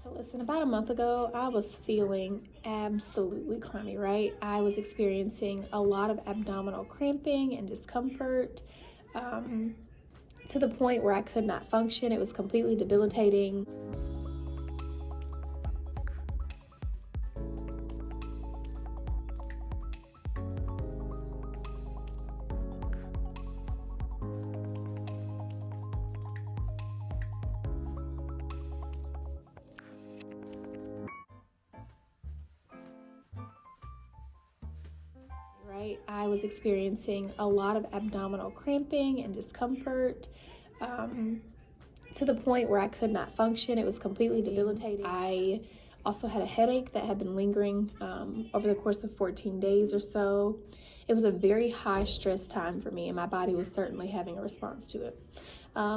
So listen, about a month ago, I was feeling absolutely crummy, right? I was experiencing a lot of abdominal cramping and discomfort, um, to the point where I could not function. It was completely debilitating. Right? I was experiencing a lot of abdominal cramping and discomfort, um, to the point where I could not function. It was completely debilitating. I also had a headache that had been lingering over the course of 14 days or so. It was a very high stress time for me, and my body was certainly having a response to it.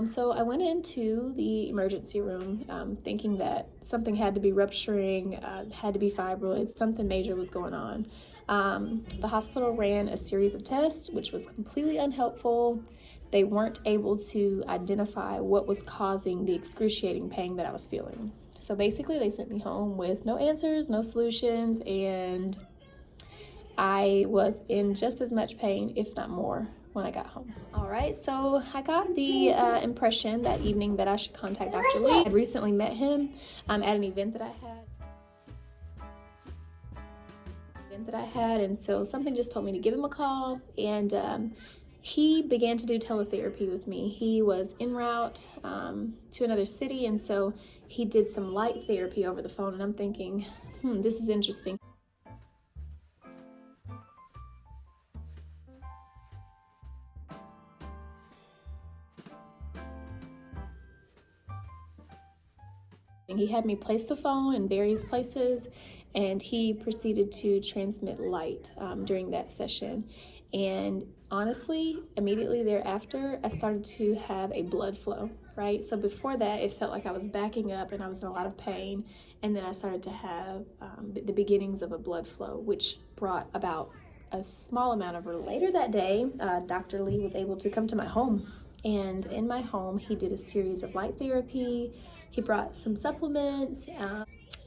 So I went into the emergency room thinking that something had to be rupturing, had to be fibroids, something major was going on. The hospital ran a series of tests, which was completely unhelpful. They weren't able to identify what was causing the excruciating pain that I was feeling. So basically, they sent me home with no answers, no solutions, and I was in just as much pain, if not more, when I got home. All right, so I got the impression that evening that I should contact Dr. Lee. I'd recently met him at an event that I had. And so something just told me to give him a call, and he began to do teletherapy with me. He was en route to another city, and so he did some light therapy over the phone, and I'm thinking, this is interesting. He had me place the phone in various places, and he proceeded to transmit light during that session. And honestly, immediately thereafter, I started to have a blood flow, right? So before that, it felt like I was backing up and I was in a lot of pain. And then I started to have the beginnings of a blood flow, which brought about a small amount of relief. Later that day, Dr. Lee was able to come to my home. And in my home, he did a series of light therapy. He brought some supplements.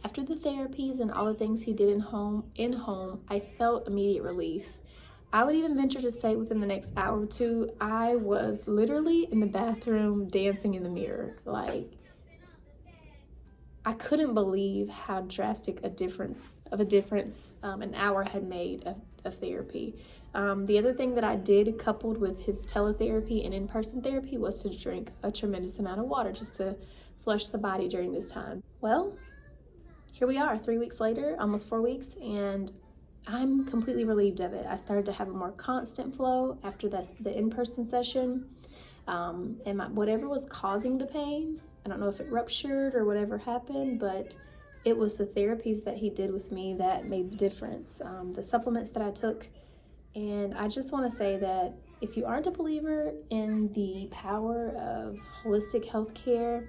After the therapies and all the things he did in home, I felt immediate relief. I would even venture to say within the next hour or two, I was literally in the bathroom dancing in the mirror. Like, I couldn't believe how drastic a difference an hour had made of therapy. The other thing that I did, coupled with his teletherapy and in-person therapy, was to drink a tremendous amount of water just to flush the body during this time. Well, here we are 3 weeks later, almost 4 weeks, and I'm completely relieved of it. I started to have a more constant flow after the in-person session. And whatever was causing the pain, I don't know if it ruptured or whatever happened, but it was the therapies that he did with me that made the difference. The supplements that I took. And I just want to say that if you aren't a believer in the power of holistic healthcare,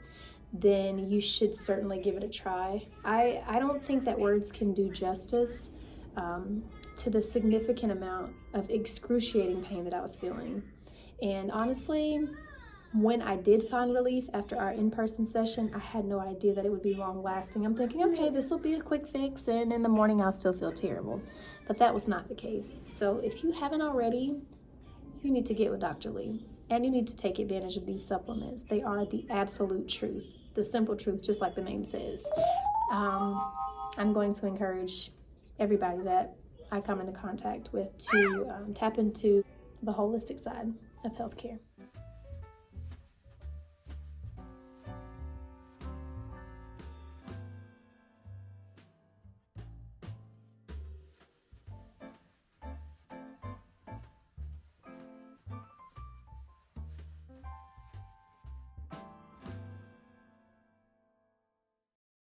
then you should certainly give it a try. I don't think that words can do justice to the significant amount of excruciating pain that I was feeling. And honestly, when I did find relief after our in-person session, I had no idea that it would be long-lasting. I'm thinking, okay, this will be a quick fix, and in the morning I'll still feel terrible. But that was not the case. So if you haven't already, you need to get with Dr. Lee, and you need to take advantage of these supplements. They are the absolute truth, the simple truth, just like the name says. I'm going to encourage everybody that I come into contact with to tap into the holistic side of healthcare.